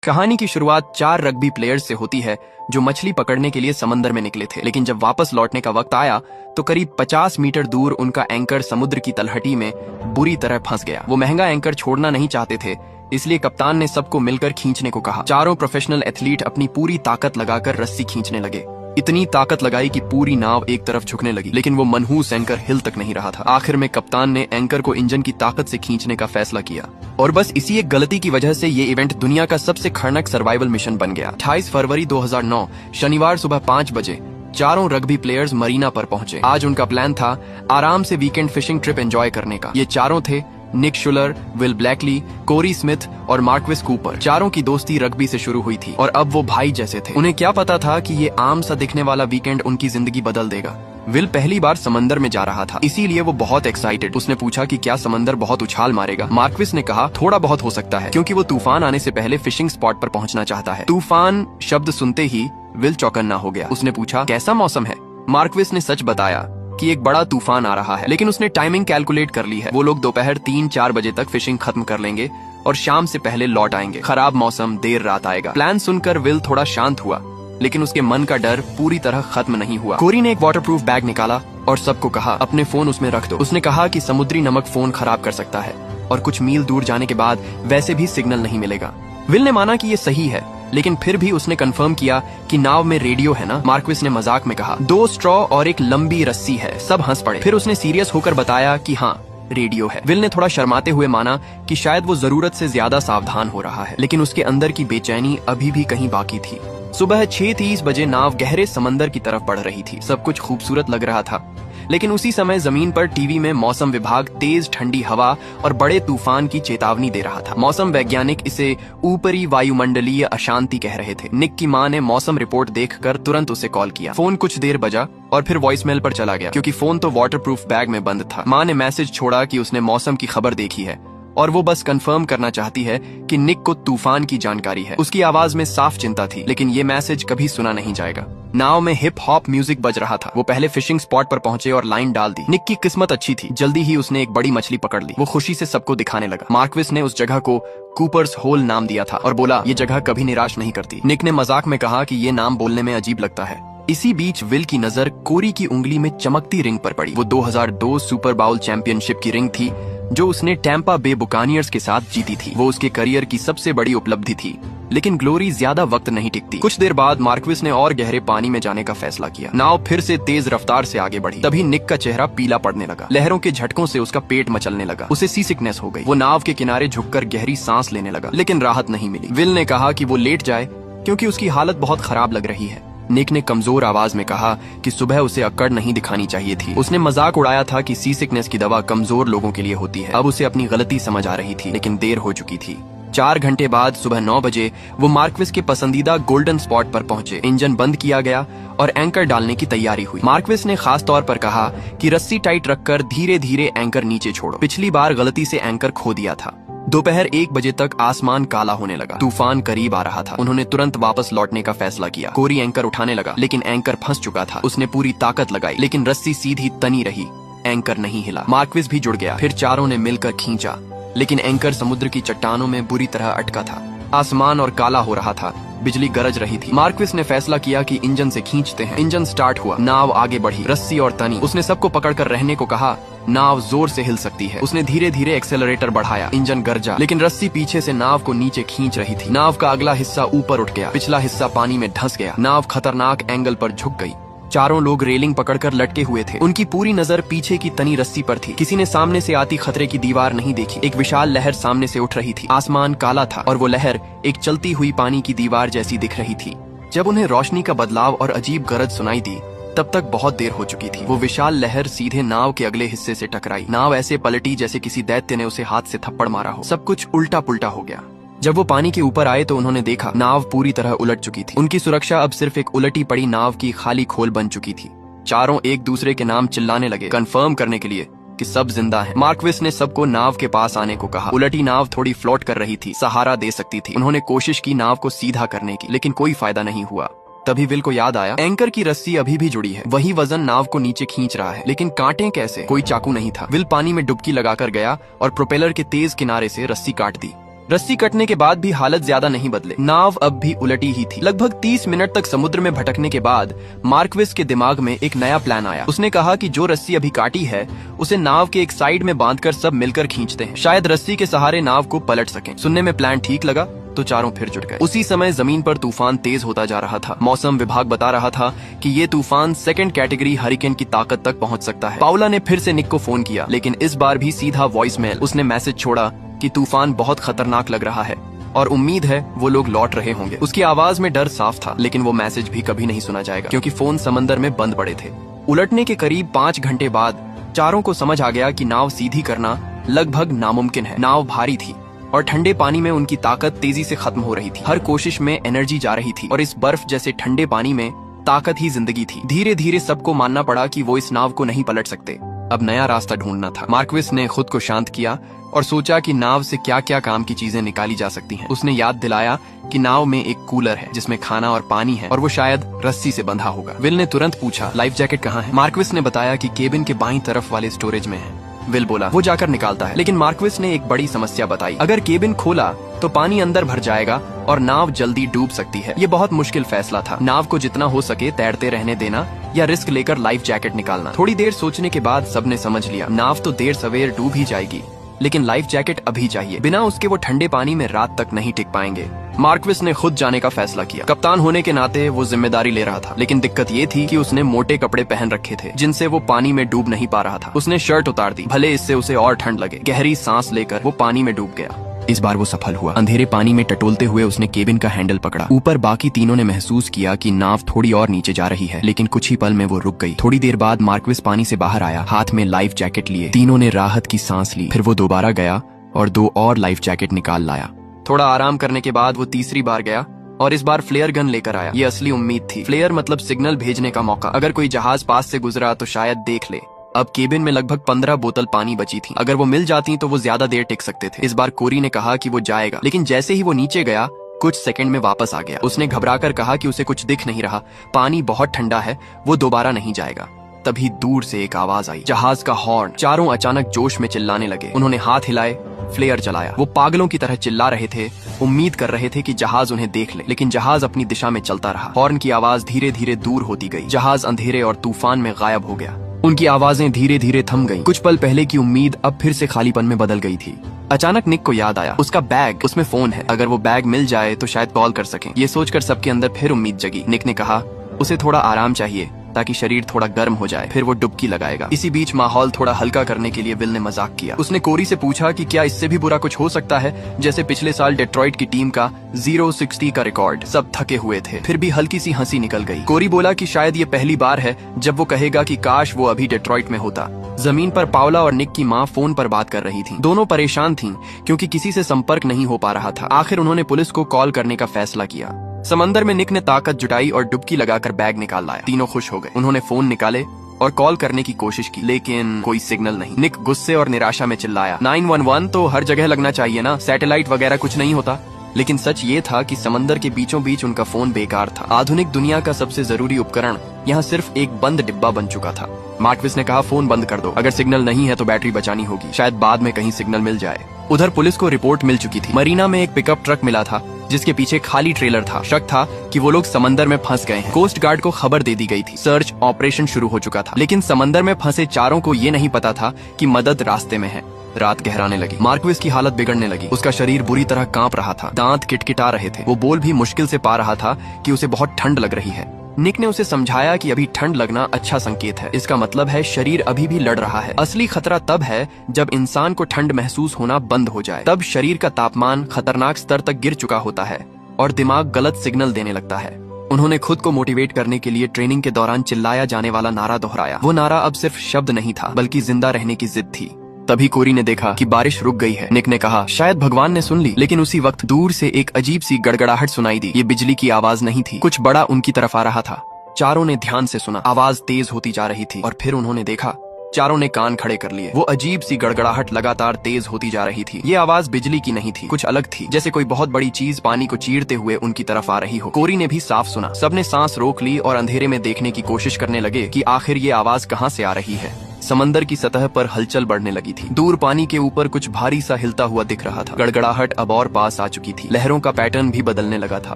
कहानी की शुरुआत 4 रग्बी प्लेयर्स से होती है जो मछली पकड़ने के लिए समंदर में निकले थे, लेकिन जब वापस लौटने का वक्त आया तो करीब 50 मीटर दूर उनका एंकर समुद्र की तलहटी में बुरी तरह फंस गया। वो महंगा एंकर छोड़ना नहीं चाहते थे, इसलिए कप्तान ने सबको मिलकर खींचने को कहा। चारों प्रोफेशनल एथलीट अपनी पूरी ताकत लगाकर रस्सी खींचने लगे। इतनी ताकत लगाई कि पूरी नाव एक तरफ झुकने लगी, लेकिन वो मनहूस एंकर हिल तक नहीं रहा था। आखिर में कप्तान ने एंकर को इंजन की ताकत से खींचने का फैसला किया और बस इसी एक गलती की वजह से ये इवेंट दुनिया का सबसे खतरनाक सर्वाइवल मिशन बन गया। 28 फरवरी 2009 शनिवार सुबह 5 बजे चारों रग्बी प्लेयर्स मरीना पर पहुंचे। आज उनका प्लान था आराम से वीकेंड फिशिंग ट्रिप एंजॉय करने का। ये चारों थे निक शुलर, विल ब्लैकली, कोरी स्मिथ और मार्क्विस कूपर। चारों की दोस्ती रग्बी से शुरू हुई थी और अब वो भाई जैसे थे। उन्हें क्या पता था कि ये आम सा दिखने वाला वीकेंड उनकी जिंदगी बदल देगा। विल पहली बार समंदर में जा रहा था, इसीलिए वो बहुत एक्साइटेड। उसने पूछा कि क्या समंदर बहुत उछाल मारेगा। मार्क्विस ने कहा थोड़ा बहुत हो सकता है, क्योंकि वो तूफान आने से पहले फिशिंग स्पॉट पर पहुंचना चाहता है। तूफान शब्द सुनते ही विल चौकन्ना हो गया। उसने पूछा कैसा मौसम है। मार्क्विस ने सच बताया कि एक बड़ा तूफान आ रहा है, लेकिन उसने टाइमिंग कैलकुलेट कर ली है। वो लोग दोपहर 3-4 बजे तक फिशिंग खत्म कर लेंगे और शाम से पहले लौट आएंगे। खराब मौसम, देर रात आएगा। प्लान सुनकर विल थोड़ा शांत हुआ, लेकिन उसके मन का डर पूरी तरह खत्म नहीं हुआ। कोरी ने एक वाटरप्रूफ बैग निकाला और सबको कहा अपने फोन उसमें रख दो। उसने कहा कि समुद्री नमक फोन खराब कर सकता है और कुछ मील दूर जाने के बाद वैसे भी सिग्नल नहीं मिलेगा। विल ने माना कि ये सही है, लेकिन फिर भी उसने कंफर्म किया कि नाव में रेडियो है ना। मार्क्विस ने मजाक में कहा 2 स्ट्रॉ और एक लंबी रस्सी है। सब हंस पड़े। फिर उसने सीरियस होकर बताया कि हाँ, रेडियो है। विल ने थोड़ा शर्माते हुए माना कि शायद वो जरूरत से ज्यादा सावधान हो रहा है, लेकिन उसके अंदर की बेचैनी अभी भी कहीं बाकी थी। सुबह 6:30 बजे नाव गहरे समंदर की तरफ बढ़ रही थी। सब कुछ खूबसूरत लग रहा था, लेकिन उसी समय जमीन पर टीवी में मौसम विभाग तेज ठंडी हवा और बड़े तूफान की चेतावनी दे रहा था। मौसम वैज्ञानिक इसे ऊपरी वायुमंडलीय अशांति कह रहे थे। निक की मां ने मौसम रिपोर्ट देखकर तुरंत उसे कॉल किया। फोन कुछ देर बजा और फिर वॉइसमेल पर चला गया, क्योंकि फोन तो वाटरप्रूफ बैग में बंद था। मां ने मैसेज छोड़ा कि उसने मौसम की खबर देखी है और वो बस कंफर्म करना चाहती है कि निक को तूफान की जानकारी है। उसकी आवाज में साफ चिंता थी, लेकिन ये मैसेज कभी सुना नहीं जाएगा। नाव में हिप हॉप म्यूजिक बज रहा था। वो पहले फिशिंग स्पॉट पर पहुंचे और लाइन डाल दी। निक की किस्मत अच्छी थी, जल्दी ही उसने एक बड़ी मछली पकड़ ली। वो खुशी से सबको दिखाने लगा। मार्क्विस ने उस जगह को कूपर्स होल नाम दिया था और बोला ये जगह कभी निराश नहीं करती। निक ने मजाक में कहा कि ये नाम बोलने में अजीब लगता है। इसी बीच विल की नजर कोरी की उंगली में चमकती रिंग पर पड़ी। वो 2002 सुपर बाउल चैंपियनशिप की रिंग थी जो उसने टैंपा बे बुकानियर्स के साथ जीती थी। वो उसके करियर की सबसे बड़ी उपलब्धि थी, लेकिन ग्लोरी ज्यादा वक्त नहीं टिकती। कुछ देर बाद मार्क्विस ने और गहरे पानी में जाने का फैसला किया। नाव फिर से तेज रफ्तार से आगे बढ़ी। तभी निक का चेहरा पीला पड़ने लगा। लहरों के झटकों से उसका पेट मचलने लगा। उसे सी सिकनेस हो गई। वो नाव के किनारे झुककर गहरी सांस लेने लगा, लेकिन राहत नहीं मिली। विल ने कहा कि वो लेट जाए क्योंकि उसकी हालत बहुत खराब लग रही है। निक ने कमजोर आवाज में कहा कि सुबह उसे अक्कड़ नहीं दिखानी चाहिए थी। उसने मजाक उड़ाया था कि सी सिकनेस की दवा कमजोर लोगों के लिए होती है। अब उसे अपनी गलती समझ आ रही थी, लेकिन देर हो चुकी थी। 4 घंटे बाद सुबह 9 बजे वो मार्क्विस के पसंदीदा गोल्डन स्पॉट पर पहुंचे। इंजन बंद किया गया और एंकर डालने की तैयारी हुई। मार्क्विस ने खास तौर पर कहा कि रस्सी टाइट रखकर धीरे धीरे एंकर नीचे छोड़ो। पिछली बार गलती से एंकर खो दिया था। दोपहर 1 बजे तक आसमान काला होने लगा। तूफान करीब आ रहा था। उन्होंने तुरंत वापस लौटने का फैसला किया। कोरी एंकर उठाने लगा, लेकिन एंकर फंस चुका था। उसने पूरी ताकत लगाई, लेकिन रस्सी सीधी तनी रही। एंकर नहीं हिला। मार्क्विस भी जुड़ गया। फिर चारों ने मिलकर खींचा, लेकिन एंकर समुद्र की चट्टानों में बुरी तरह अटका था। आसमान और काला हो रहा था। बिजली गरज रही थी। मार्क्विस ने फैसला किया कि इंजन से खींचते हैं। इंजन स्टार्ट हुआ। नाव आगे बढ़ी। रस्सी और तनी। उसने सबको पकड़कर रहने को कहा। नाव जोर से हिल सकती है। उसने धीरे धीरे एक्सेलरेटर बढ़ाया। इंजन गरजा, लेकिन रस्सी पीछे से नाव को नीचे खींच रही थी। नाव का अगला हिस्सा ऊपर उठ गया। पिछला हिस्सा पानी में धंस गया। नाव खतरनाक एंगल पर झुक गई। चारों लोग रेलिंग पकड़कर लटके हुए थे। उनकी पूरी नजर पीछे की तनी रस्सी पर थी। किसी ने सामने से आती खतरे की दीवार नहीं देखी। एक विशाल लहर सामने से उठ रही थी। आसमान काला था और वो लहर एक चलती हुई पानी की दीवार जैसी दिख रही थी। जब उन्हें रोशनी का बदलाव और अजीब गरज सुनाई दी, तब तक बहुत देर हो चुकी थी। वो विशाल लहर सीधे नाव के अगले हिस्से से टकराई। नाव ऐसे पलटी जैसे किसी दैत्य ने उसे हाथ से थप्पड़ मारा हो। सब कुछ उल्टा पुल्टा हो गया। जब वो पानी के ऊपर आए तो उन्होंने देखा नाव पूरी तरह उलट चुकी थी। उनकी सुरक्षा अब सिर्फ एक उलटी पड़ी नाव की खाली खोल बन चुकी थी। चारों एक दूसरे के नाम चिल्लाने लगे, कंफर्म करने के लिए कि सब जिंदा हैं। मार्क्विस ने सबको नाव के पास आने को कहा। उलटी नाव थोड़ी फ्लोट कर रही थी, सहारा दे सकती थी। उन्होंने कोशिश की नाव को सीधा करने की, लेकिन कोई फायदा नहीं हुआ। तभी विल को याद आया एंकर की रस्सी अभी भी जुड़ी है। वही वजन नाव को नीचे खींच रहा है, लेकिन कांटे कैसे? कोई चाकू नहीं था। विल पानी में डुबकी लगाकर गया और प्रोपेलर के तेज किनारे से रस्सी काट दी। रस्सी कटने के बाद भी हालत ज्यादा नहीं बदले, नाव अब भी उलटी ही थी। लगभग 30 मिनट तक समुद्र में भटकने के बाद मार्क्विस के दिमाग में एक नया प्लान आया। उसने कहा कि जो रस्सी अभी काटी है उसे नाव के एक साइड में बांधकर सब मिलकर खींचते हैं, शायद रस्सी के सहारे नाव को पलट सकें। सुनने में प्लान ठीक लगा तो चारों फिर जुट गए। उसी समय जमीन पर तूफान तेज होता जा रहा था। मौसम विभाग बता रहा था कि ये तूफान 2nd कैटेगरी हरिकेन की ताकत तक पहुंच सकता है। पाउला ने फिर से निक को फोन किया, लेकिन इस बार भी सीधा वॉइसमेल। उसने मैसेज छोड़ा कि तूफान बहुत खतरनाक लग रहा है और उम्मीद है वो लोग लौट रहे होंगे। उसकी आवाज में डर साफ था, लेकिन वो मैसेज भी कभी नहीं सुना जाएगा क्योंकि फोन समंदर में बंद पड़े थे। उलटने के करीब 5 घंटे बाद चारों को समझ आ गया कि नाव सीधी करना लगभग नामुमकिन है। नाव भारी थी और ठंडे पानी में उनकी ताकत तेजी से खत्म हो रही थी। हर कोशिश में एनर्जी जा रही थी और इस बर्फ जैसे ठंडे पानी में ताकत ही जिंदगी थी। धीरे धीरे सबको मानना पड़ा कि वो इस नाव को नहीं पलट सकते। अब नया रास्ता ढूंढना था। मार्क्विस ने खुद को शांत किया और सोचा कि नाव से क्या क्या काम की चीजें निकाली जा सकती हैं। उसने याद दिलाया कि नाव में एक कूलर है जिसमें खाना और पानी है और वो शायद रस्सी से बंधा होगा। विल ने तुरंत पूछा, लाइफ जैकेट कहाँ है? मार्क्विस ने बताया कि केबिन के बाईं तरफ वाले स्टोरेज में है। विल बोला, वो जाकर निकालता है। लेकिन मार्क्विस ने एक बड़ी समस्या बताई, अगर केबिन खोला तो पानी अंदर भर जाएगा और नाव जल्दी डूब सकती है। ये बहुत मुश्किल फैसला था। नाव को जितना हो सके तैरते रहने देना या रिस्क लेकर लाइफ जैकेट निकालना। थोड़ी देर सोचने के बाद सबने समझ लिया, नाव तो देर सवेर डूब ही जाएगी, लेकिन लाइफ जैकेट अभी चाहिए। बिना उसके वो ठंडे पानी में रात तक नहीं टिक पाएंगे। मार्क्विस ने खुद जाने का फैसला किया। कप्तान होने के नाते वो जिम्मेदारी ले रहा था, लेकिन दिक्कत ये थी कि उसने मोटे कपड़े पहन रखे थे जिनसे वो पानी में डूब नहीं पा रहा था। उसने शर्ट उतार दी, भले इससे उसे और ठंड लगे। गहरी सांस लेकर वो पानी में डूब गया। इस बार वो सफल हुआ। अंधेरे पानी में टटोलते हुए उसने केबिन का हैंडल पकड़ा। ऊपर बाकी तीनों ने महसूस किया कि नाव थोड़ी और नीचे जा रही है, लेकिन कुछ ही पल में वो रुक गई। थोड़ी देर बाद मार्क्विस पानी से बाहर आया, हाथ में लाइफ जैकेट लिए। तीनों ने राहत की सांस ली। फिर वो दोबारा गया और 2 और लाइफ जैकेट निकाल लाया। थोड़ा आराम करने के बाद वो तीसरी बार गया और इस बार फ्लेयर गन लेकर आया। ये असली उम्मीद थी। फ्लेयर मतलब सिग्नल भेजने का मौका। अगर कोई जहाज पास से गुजरा तो शायद देख ले। अब केबिन में लगभग 15 बोतल पानी बची थी। अगर वो मिल जाती तो वो ज्यादा देर टिक सकते थे। इस बार कोरी ने कहा कि वो जाएगा, लेकिन जैसे ही वो नीचे गया कुछ सेकंड में वापस आ गया। उसने घबराकर कहा कि उसे कुछ दिख नहीं रहा, पानी बहुत ठंडा है, वो दोबारा नहीं जाएगा। तभी दूर से एक आवाज आई, जहाज का हॉर्न। चारों अचानक जोश में चिल्लाने लगे। उन्होंने हाथ हिलाए, फ्लेयर चलाया। वो पागलों की तरह चिल्ला रहे थे, उम्मीद कर रहे थे कि जहाज उन्हें देख ले, लेकिन जहाज अपनी दिशा में चलता रहा। हॉर्न की आवाज धीरे धीरे दूर होती गई। जहाज अंधेरे और तूफान में गायब हो गया। उनकी आवाजें धीरे धीरे थम गईं। कुछ पल पहले की उम्मीद अब फिर से खालीपन में बदल गई थी। अचानक निक को याद आया, उसका बैग, उसमें फोन है। अगर वो बैग मिल जाए तो शायद कॉल कर सकें। ये सोचकर सबके अंदर फिर उम्मीद जगी। निक ने कहा, उसे थोड़ा आराम चाहिए ताकि शरीर थोड़ा गर्म हो जाए, फिर वो डुबकी लगाएगा। इसी बीच माहौल थोड़ा हल्का करने के लिए विल ने मजाक किया। उसने कोरी से पूछा कि क्या इससे भी बुरा कुछ हो सकता है, जैसे पिछले साल डेट्रॉइट की टीम का 0-60 का रिकॉर्ड। सब थके हुए थे, फिर भी हल्की सी हंसी निकल गई। कोरी बोला कि शायद ये पहली बार है जब वो कहेगा कि काश वो अभी डेट्रॉइट में होता। जमीन पर पाउला और निक की माँ फोन पर बात कर रही थी। दोनों परेशान थीं क्योंकि किसी से संपर्क नहीं हो पा रहा था। आखिर उन्होंने पुलिस को कॉल करने का फैसला किया। समंदर में निक ने ताकत जुटाई और डुबकी लगाकर बैग निकाल लाया। तीनों खुश हो गए। उन्होंने फोन निकाले और कॉल करने की कोशिश की, लेकिन कोई सिग्नल नहीं। निक गुस्से और निराशा में चिल्लाया, 911 तो हर जगह लगना चाहिए ना, सैटेलाइट वगैरह कुछ नहीं होता। लेकिन सच ये था कि समंदर के बीचों बीच उनका फोन बेकार था। आधुनिक दुनिया का सबसे जरूरी उपकरण यहाँ सिर्फ एक बंद डिब्बा बन चुका था। मार्क्विस ने कहा, फोन बंद कर दो, अगर सिग्नल नहीं है तो बैटरी बचानी होगी, शायद बाद में कहीं सिग्नल मिल जाए। उधर पुलिस को रिपोर्ट मिल चुकी थी। मरीना में एक पिकअप ट्रक मिला था जिसके पीछे खाली ट्रेलर था। शक था कि वो लोग समंदर में फंस गए हैं। कोस्ट गार्ड को खबर दे दी गई थी। सर्च ऑपरेशन शुरू हो चुका था, लेकिन समंदर में फंसे चारों को ये नहीं पता था कि मदद रास्ते में है। रात गहराने लगी। मार्क्विस की हालत बिगड़ने लगी। उसका शरीर बुरी तरह कांप रहा था, दांत किटकिटा रहे थे। वो बोल भी मुश्किल से पा रहा था कि उसे बहुत ठंड लग रही है। निक ने उसे समझाया कि अभी ठंड लगना अच्छा संकेत है, इसका मतलब है शरीर अभी भी लड़ रहा है। असली खतरा तब है जब इंसान को ठंड महसूस होना बंद हो जाए। तब शरीर का तापमान खतरनाक स्तर तक गिर चुका होता है और दिमाग गलत सिग्नल देने लगता है। उन्होंने खुद को मोटिवेट करने के लिए ट्रेनिंग के दौरान चिल्लाया जाने वाला नारा दोहराया। वो नारा अब सिर्फ शब्द नहीं था, बल्कि जिंदा रहने की जिद थी। तभी कोरी ने देखा कि बारिश रुक गई है। निक ने कहा, शायद भगवान ने सुन ली। लेकिन उसी वक्त दूर से एक अजीब सी गड़गड़ाहट सुनाई दी। ये बिजली की आवाज नहीं थी, कुछ बड़ा उनकी तरफ आ रहा था। चारों ने ध्यान से सुना। आवाज तेज होती जा रही थी और फिर उन्होंने देखा। चारों ने कान खड़े कर लिए। वो अजीब सी गड़गड़ाहट लगातार तेज होती जा रही थी। ये आवाज बिजली की नहीं थी, कुछ अलग थी, जैसे कोई बहुत बड़ी चीज पानी को चीरते हुए उनकी तरफ आ रही हो। कोरी ने भी साफ सुना। सबने सांस रोक ली और अंधेरे में देखने की कोशिश करने लगे कि आखिर ये आवाज कहाँ से आ रही है। समंदर की सतह पर हलचल बढ़ने लगी थी। दूर पानी के ऊपर कुछ भारी सा हिलता हुआ दिख रहा था। गड़गड़ाहट अब और पास आ चुकी थी। लहरों का पैटर्न भी बदलने लगा था,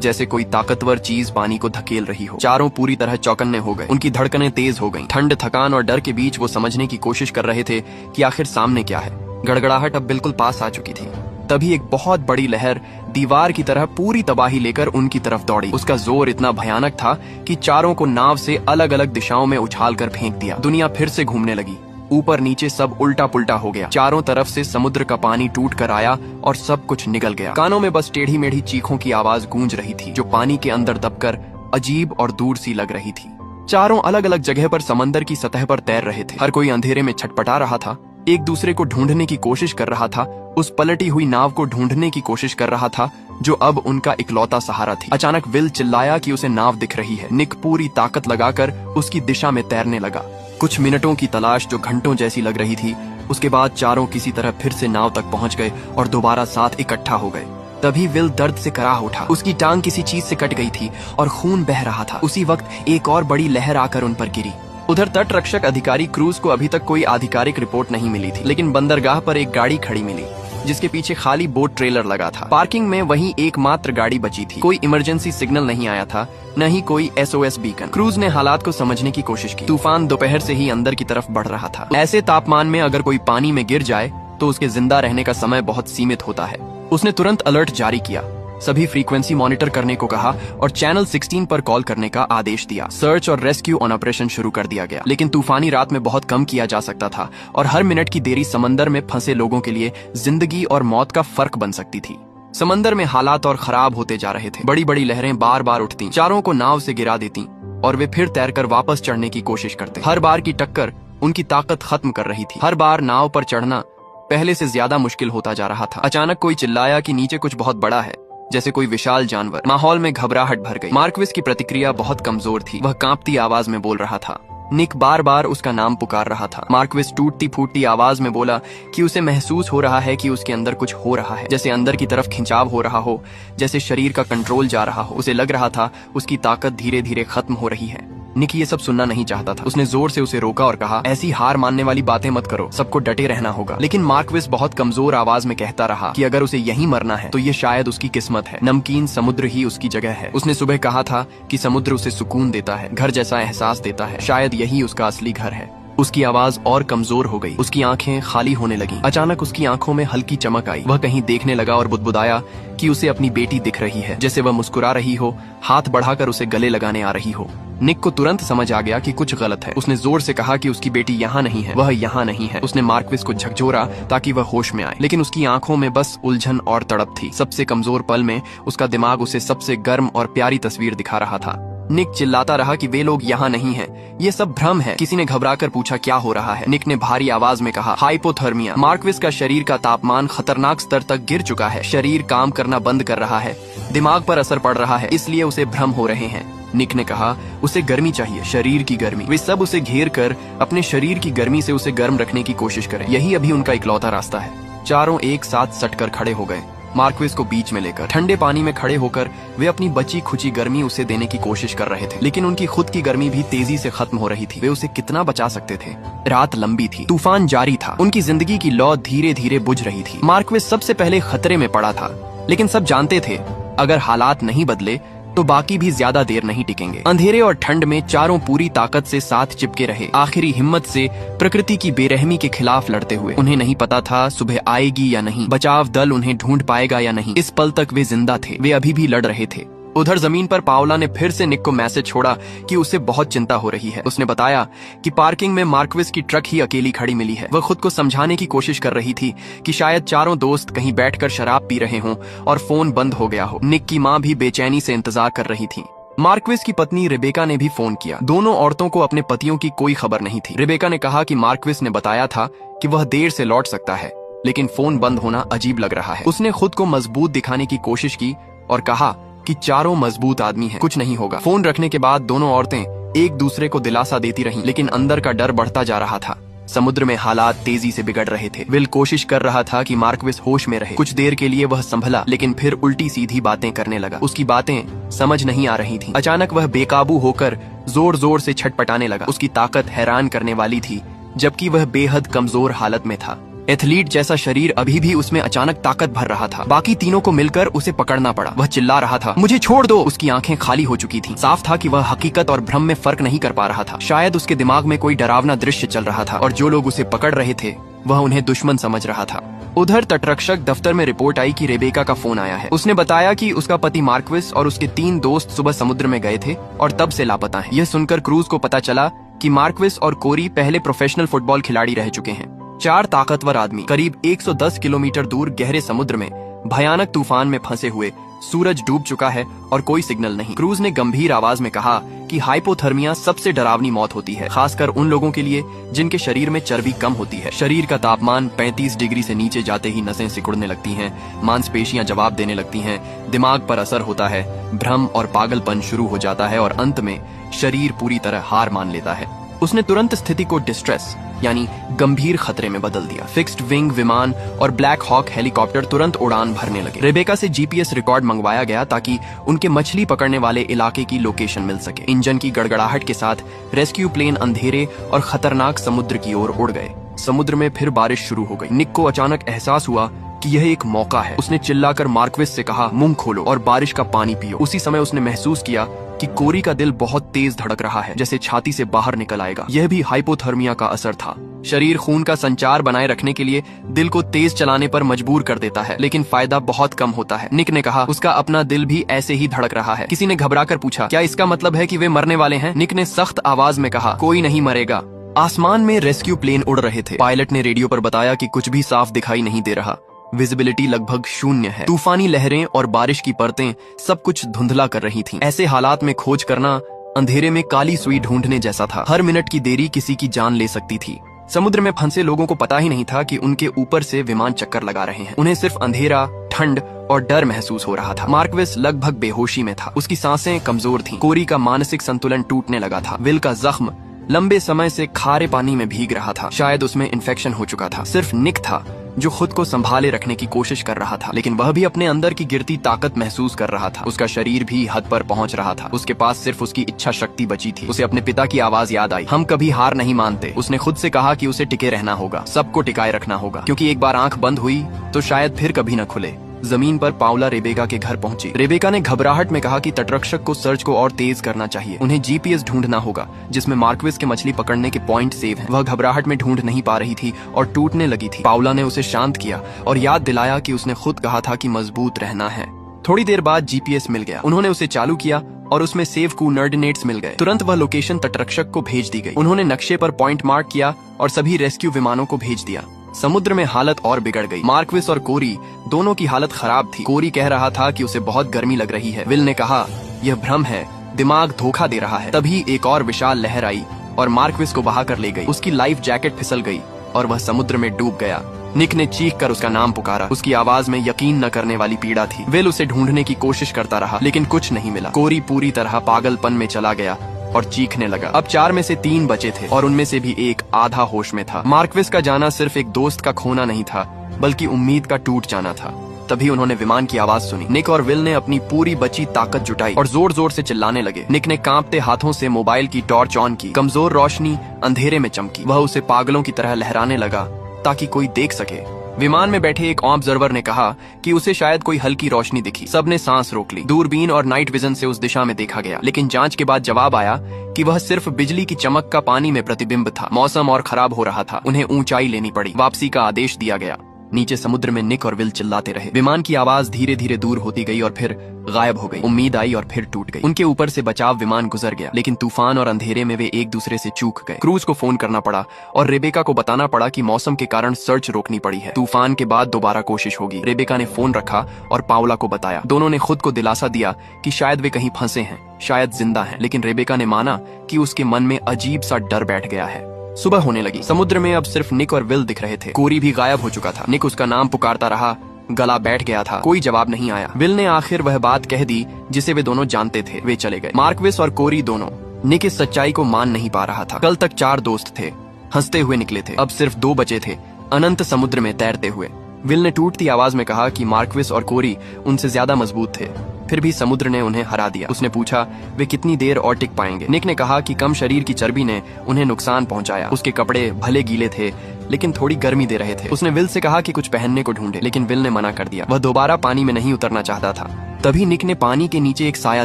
जैसे कोई ताकतवर चीज पानी को धकेल रही हो। चारों पूरी तरह चौकन्ने हो गए। उनकी धड़कनें तेज हो गईं। ठंड, थकान और डर के बीच वो समझने की कोशिश कर रहे थे कि आखिर सामने क्या है। गड़गड़ाहट अब बिल्कुल पास आ चुकी थी। तभी एक बहुत बड़ी लहर दीवार की तरह पूरी तबाही लेकर उनकी तरफ दौड़ी। उसका जोर इतना भयानक था कि चारों को नाव से अलग अलग दिशाओं में उछालकर फेंक दिया। दुनिया फिर से घूमने लगी। ऊपर नीचे सब उल्टा पुल्टा हो गया। चारों तरफ से समुद्र का पानी टूट कर आया और सब कुछ निगल गया। कानों में बस टेढ़ी मेढ़ी चीखों की आवाज गूंज रही थी, जो पानी के अंदर दबकर अजीब और दूर सी लग रही थी। चारों अलग अलग जगह पर समंदर की सतह पर तैर रहे थे। हर कोई अंधेरे में छटपटा रहा था, एक दूसरे को ढूंढने की कोशिश कर रहा था, उस पलटी हुई नाव को ढूंढने की कोशिश कर रहा था जो अब उनका इकलौता सहारा थी। अचानक विल चिल्लाया कि उसे नाव दिख रही है। निक पूरी ताकत लगाकर उसकी दिशा में तैरने लगा। कुछ मिनटों की तलाश जो घंटों जैसी लग रही थी, उसके बाद चारों किसी तरह फिर से नाव तक पहुंच गए और दोबारा साथ इकट्ठा हो गए। तभी विल दर्द से कराह उठा। उसकी टांग किसी चीज से कट गई थी और खून बह रहा था। उसी वक्त एक और बड़ी लहर आकर उन पर गिरी। उधर तट रक्षक अधिकारी क्रूज को अभी तक कोई आधिकारिक रिपोर्ट नहीं मिली थी, लेकिन बंदरगाह पर एक गाड़ी खड़ी मिली जिसके पीछे खाली बोट ट्रेलर लगा था। पार्किंग में वहीं एकमात्र गाड़ी बची थी। कोई इमरजेंसी सिग्नल नहीं आया था, न ही कोई SOS बीकन। क्रूज ने हालात को समझने की कोशिश की। तूफान दोपहर से ही अंदर की तरफ बढ़ रहा था। ऐसे तापमान में अगर कोई पानी में गिर जाए तो उसके जिंदा रहने का समय बहुत सीमित होता है। उसने तुरंत अलर्ट जारी किया, सभी फ्रीक्वेंसी मॉनिटर करने को कहा और चैनल 16 पर कॉल करने का आदेश दिया। सर्च और रेस्क्यू ऑन ऑपरेशन शुरू कर दिया गया, लेकिन तूफानी रात में बहुत कम किया जा सकता था और हर मिनट की देरी समंदर में फंसे लोगों के लिए जिंदगी और मौत का फर्क बन सकती थी। समंदर में हालात और खराब होते जा रहे थे। बड़ी बड़ी लहरें बार बार उठती, चारों को नाव से गिरा देती और वे फिर तैरकर वापस चढ़ने की कोशिश करते। हर बार की टक्कर उनकी ताकत खत्म कर रही थी। हर बार नाव पर चढ़ना पहले से ज्यादा मुश्किल होता जा रहा था। अचानक कोई चिल्लाया कि नीचे कुछ बहुत बड़ा है, जैसे कोई विशाल जानवर। माहौल में घबराहट भर गई। मार्क्विस की प्रतिक्रिया बहुत कमजोर थी। वह कांपती आवाज में बोल रहा था। निक बार बार उसका नाम पुकार रहा था। मार्क्विस टूटती फूटती आवाज में बोला कि उसे महसूस हो रहा है कि उसके अंदर कुछ हो रहा है, जैसे अंदर की तरफ खिंचाव हो रहा हो, जैसे शरीर का कंट्रोल जा रहा हो। उसे लग रहा था उसकी ताकत धीरे धीरे खत्म हो रही है। निक ये सब सुनना नहीं चाहता था। उसने जोर से उसे रोका और कहा, ऐसी हार मानने वाली बातें मत करो, सबको डटे रहना होगा। लेकिन मार्क्विस बहुत कमजोर आवाज में कहता रहा कि अगर उसे यहीं मरना है तो ये शायद उसकी किस्मत है। नमकीन समुद्र ही उसकी जगह है। उसने सुबह कहा था कि समुद्र उसे सुकून देता है, घर जैसा एहसास देता है। शायद यही उसका असली घर है। उसकी आवाज और कमजोर हो गई। उसकी आंखें खाली होने लगीं। अचानक उसकी आंखों में हल्की चमक आई। वह कहीं देखने लगा और बुदबुदाया कि उसे अपनी बेटी दिख रही है, जैसे वह मुस्कुरा रही हो, हाथ बढ़ाकर उसे गले लगाने आ रही हो। निक को तुरंत समझ आ गया कि कुछ गलत है। उसने जोर से कहा कि उसकी बेटी यहाँ नहीं है, वह यहाँ नहीं है। उसने मार्क्विस को झकझोरा ताकि वह होश में आए, लेकिन उसकी आंखों में बस उलझन और तड़प थी। सबसे कमजोर पल में उसका दिमाग उसे सबसे गर्म और प्यारी तस्वीर दिखा रहा था। निक चिल्लाता रहा कि वे लोग यहाँ नहीं हैं, ये सब भ्रम है। किसी ने घबराकर पूछा क्या हो रहा है। निक ने भारी आवाज में कहा, हाइपोथर्मिया। मार्क्विस का शरीर का तापमान खतरनाक स्तर तक गिर चुका है। शरीर काम करना बंद कर रहा है, दिमाग पर असर पड़ रहा है, इसलिए उसे भ्रम हो रहे हैं। निक ने कहा, उसे गर्मी चाहिए, शरीर की गर्मी। वे सब उसे घेर कर अपने शरीर की गर्मी से उसे गर्म रखने की कोशिश करें। यही अभी उनका इकलौता रास्ता है। चारों एक साथ सटकर खड़े हो गए, मार्क्विस को बीच में लेकर। ठंडे पानी में खड़े होकर वे अपनी बची खुची गर्मी उसे देने की कोशिश कर रहे थे, लेकिन उनकी खुद की गर्मी भी तेजी से खत्म हो रही थी। वे उसे कितना बचा सकते थे। रात लंबी थी, तूफान जारी था, उनकी जिंदगी की लौ धीरे धीरे बुझ रही थी। मार्क्विस सबसे पहले खतरे में पड़ा था, लेकिन सब जानते थे अगर हालात नहीं बदले तो बाकी भी ज्यादा देर नहीं टिकेंगे। अंधेरे और ठंड में चारों पूरी ताकत से साथ चिपके रहे, आखिरी हिम्मत से प्रकृति की बेरहमी के खिलाफ लड़ते हुए। उन्हें नहीं पता था सुबह आएगी या नहीं, बचाव दल उन्हें ढूंढ पाएगा या नहीं। इस पल तक वे जिंदा थे, वे अभी भी लड़ रहे थे। उधर जमीन पर पाओला ने फिर से निक को मैसेज छोड़ा कि उसे बहुत चिंता हो रही है। उसने बताया कि पार्किंग में मार्क्विस की ट्रक ही अकेली खड़ी मिली है। वह खुद को समझाने की कोशिश कर रही थी कि शायद चारों दोस्त कहीं बैठकर शराब पी रहे हों और फोन बंद हो गया हो। निक की माँ भी बेचैनी से इंतजार कर रही थी। मार्क्विस की पत्नी रिबेका ने भी फोन किया। दोनों औरतों को अपने पतियों की कोई खबर नहीं थी। रिबेका ने कहा कि मार्क्विस ने बताया था कि वह देर से लौट सकता है, लेकिन फोन बंद होना अजीब लग रहा है। उसने खुद को मजबूत दिखाने की कोशिश की और कहा कि चारों मजबूत आदमी हैं, कुछ नहीं होगा। फोन रखने के बाद दोनों औरतें एक दूसरे को दिलासा देती रहीं, लेकिन अंदर का डर बढ़ता जा रहा था। समुद्र में हालात तेजी से बिगड़ रहे थे। विल कोशिश कर रहा था कि मार्क्विस होश में रहे। कुछ देर के लिए वह संभला, लेकिन फिर उल्टी सीधी बातें करने लगा। उसकी बातें समझ नहीं आ रही थीं। अचानक वह बेकाबू होकर जोर जोर से छटपटाने लगा। उसकी ताकत हैरान करने वाली थी, जबकि वह बेहद कमजोर हालत में था। एथलीट जैसा शरीर अभी भी उसमें अचानक ताकत भर रहा था। बाकी तीनों को मिलकर उसे पकड़ना पड़ा। वह चिल्ला रहा था, मुझे छोड़ दो। उसकी आंखें खाली हो चुकी थीं। साफ था कि वह हकीकत और भ्रम में फर्क नहीं कर पा रहा था। शायद उसके दिमाग में कोई डरावना दृश्य चल रहा था और जो लोग उसे पकड़ रहे थे वह उन्हें दुश्मन समझ रहा था। उधर तटरक्षक दफ्तर में रिपोर्ट आई कि रेबेका का फोन आया है। उसने बताया कि उसका पति मार्क्विस और उसके 3 दोस्त सुबह समुद्र में गए थे और तब से लापता हैं। यह सुनकर क्रूज को पता चला कि मार्क्विस और कोरी पहले प्रोफेशनल फुटबॉल खिलाड़ी रह चुके हैं। 4 ताकतवर आदमी करीब 110 किलोमीटर दूर गहरे समुद्र में भयानक तूफान में फंसे हुए। सूरज डूब चुका है और कोई सिग्नल नहीं। क्रूज ने गंभीर आवाज में कहा कि हाइपोथर्मिया सबसे डरावनी मौत होती है, खासकर उन लोगों के लिए जिनके शरीर में चर्बी कम होती है। शरीर का तापमान 35 डिग्री से नीचे जाते ही नसें सिकुड़ने लगती हैं, मांसपेशियां जवाब देने लगती हैं, दिमाग पर असर होता है, भ्रम और पागलपन शुरू हो जाता है और अंत में शरीर पूरी तरह हार मान लेता है। उसने तुरंत स्थिति को डिस्ट्रेस यानी गंभीर खतरे में बदल दिया। फिक्स्ड विंग विमान और ब्लैक हॉक हेलीकॉप्टर तुरंत उड़ान भरने लगे। रेबेका से जीपीएस रिकॉर्ड मंगवाया गया ताकि उनके मछली पकड़ने वाले इलाके की लोकेशन मिल सके। इंजन की गड़गड़ाहट के साथ रेस्क्यू प्लेन अंधेरे और खतरनाक समुद्र की ओर उड़ गए। समुद्र में फिर बारिश शुरू हो गई। निक को अचानक एहसास हुआ कि यह एक मौका है। उसने चिल्लाकर मार्क्विस से कहा, मुंह खोलो और बारिश का पानी पियो। उसी समय उसने महसूस किया कि कोरी का दिल बहुत तेज धड़क रहा है, जैसे छाती से बाहर निकल आएगा। यह भी हाइपोथर्मिया का असर था। शरीर खून का संचार बनाए रखने के लिए दिल को तेज चलाने पर मजबूर कर देता है, लेकिन फायदा बहुत कम होता है। निक ने कहा, उसका अपना दिल भी ऐसे ही धड़क रहा है। किसी ने घबराकर पूछा, क्या इसका मतलब है कि वे मरने वाले हैं? निक ने सख्त आवाज में कहा, कोई नहीं मरेगा। आसमान में रेस्क्यू प्लेन उड़ रहे थे। पायलट ने रेडियो पर बताया कि कुछ भी साफ दिखाई नहीं दे रहा। विजिबिलिटी लगभग 0 है। तूफानी लहरें और बारिश की परतें सब कुछ धुंधला कर रही थीं। ऐसे हालात में खोज करना अंधेरे में काली सुई ढूंढने जैसा था। हर मिनट की देरी किसी की जान ले सकती थी। समुद्र में फंसे लोगों को पता ही नहीं था कि उनके ऊपर से विमान चक्कर लगा रहे हैं। उन्हें सिर्फ अंधेरा, ठंड और डर महसूस हो रहा था। मार्क्विस लगभग बेहोशी में था। उसकी सांसें कमजोर थीं। कोरी का मानसिक संतुलन टूटने लगा था। विल का जख्म लंबे समय से खारे पानी में भीग रहा था। शायद उसमें इन्फेक्शन हो चुका था। सिर्फ निक था जो खुद को संभाले रखने की कोशिश कर रहा था, लेकिन वह भी अपने अंदर की गिरती ताकत महसूस कर रहा था। उसका शरीर भी हद पर पहुंच रहा था। उसके पास सिर्फ उसकी इच्छा शक्ति बची थी। उसे अपने पिता की आवाज याद आई, हम कभी हार नहीं मानते। उसने खुद से कहा कि उसे टिके रहना होगा, सबको टिकाए रखना होगा, क्योंकि एक बार आंख बंद हुई तो शायद फिर कभी न खुले। जमीन पर पाउला रेबेका के घर पहुंची। रेबेका ने घबराहट में कहा कि तटरक्षक को सर्च को और तेज करना चाहिए। उन्हें जीपीएस ढूंढना होगा जिसमें मार्क्विस के मछली पकड़ने के पॉइंट सेव हैं। वह घबराहट में ढूंढ नहीं पा रही थी और टूटने लगी थी। पाउला ने उसे शांत किया और याद दिलाया कि उसने खुद कहा था कि मजबूत रहना है। थोड़ी देर बाद जीपीएस मिल गया। उन्होंने उसे चालू किया और उसमें सेव कोऑर्डिनेट्स मिल गए। तुरंत वह लोकेशन तटरक्षक को भेज दी गई। उन्होंने नक्शे पर पॉइंट मार्क किया और सभी रेस्क्यू विमानों को भेज दिया। समुद्र में हालत और बिगड़ गई। मार्क्विस और कोरी दोनों की हालत खराब थी। कोरी कह रहा था कि उसे बहुत गर्मी लग रही है। विल ने कहा, यह भ्रम है, दिमाग धोखा दे रहा है। तभी एक और विशाल लहर आई और मार्क्विस को बहा कर ले गई। उसकी लाइफ जैकेट फिसल गई और वह समुद्र में डूब गया। निक ने चीख कर उसका नाम पुकारा। उसकी आवाज में यकीन न करने वाली पीड़ा थी। विल उसे ढूंढने की कोशिश करता रहा, लेकिन कुछ नहीं मिला। कोरी पूरी तरह पागलपन में चला गया और चीखने लगा। अब 4 में से 3 बचे थे और उनमें से भी एक आधा होश में था। मार्क्विस का जाना सिर्फ एक दोस्त का खोना नहीं था, बल्कि उम्मीद का टूट जाना था। तभी उन्होंने विमान की आवाज सुनी। निक और विल ने अपनी पूरी बची ताकत जुटाई और जोर जोर से चिल्लाने लगे। निक ने कांपते हाथों से मोबाइल की टॉर्च ऑन की। कमजोर रोशनी अंधेरे में चमकी। वह उसे पागलों की तरह लहराने लगा ताकि कोई देख सके। विमान में बैठे एक ऑब्जर्वर ने कहा कि उसे शायद कोई हल्की रोशनी दिखी। सबने सांस रोक ली। दूरबीन और नाइट विजन से उस दिशा में देखा गया, लेकिन जांच के बाद जवाब आया कि वह सिर्फ बिजली की चमक का पानी में प्रतिबिंब था। मौसम और खराब हो रहा था। उन्हें ऊंचाई लेनी पड़ी। वापसी का आदेश दिया गया। नीचे समुद्र में निक और विल चिल्लाते रहे। विमान की आवाज धीरे धीरे दूर होती गई और फिर गायब हो गई। उम्मीद आई और फिर टूट गई। उनके ऊपर से बचाव विमान गुजर गया, लेकिन तूफान और अंधेरे में वे एक दूसरे से चूक गए। क्रूज को फोन करना पड़ा और रेबेका को बताना पड़ा कि मौसम के कारण सर्च रोकनी पड़ी है। तूफान के बाद दोबारा कोशिश होगी। रेबेका ने फोन रखा और पाउला को बताया। दोनों ने खुद को दिलासा दिया कि शायद वे कहीं फंसे हैं, शायद जिंदा हैं, लेकिन रेबेका ने माना कि उसके मन में अजीब सा डर बैठ गया है। सुबह होने लगी। समुद्र में अब सिर्फ निक और विल दिख रहे थे। कोरी भी गायब हो चुका था। निक उसका नाम पुकारता रहा, गला बैठ गया था। कोई जवाब नहीं आया। विल ने आखिर वह बात कह दी जिसे वे दोनों जानते थे। वे चले गए। मार्क्विस और कोरी दोनों निक इस सच्चाई को मान नहीं पा रहा था। कल तक 4 दोस्त थे, हंसते हुए निकले थे। अब सिर्फ 2 बचे थे, अनंत समुद्र में तैरते हुए। विल ने टूटती आवाज में कहा कि मार्क्विस और कोरी उनसे ज्यादा मजबूत थे। फिर भी समुद्र ने उन्हें हरा दिया। उसने पूछा वे कितनी देर और टिक पाएंगे। निक ने कहा कि कम शरीर की चर्बी ने उन्हें नुकसान पहुंचाया। उसके कपड़े भले गीले थे लेकिन थोड़ी गर्मी दे रहे थे। उसने विल से कहा कि कुछ पहनने को ढूंढे, लेकिन विल ने मना कर दिया। वह दोबारा पानी में नहीं उतरना चाहता था। तभी निक ने पानी के नीचे एक साया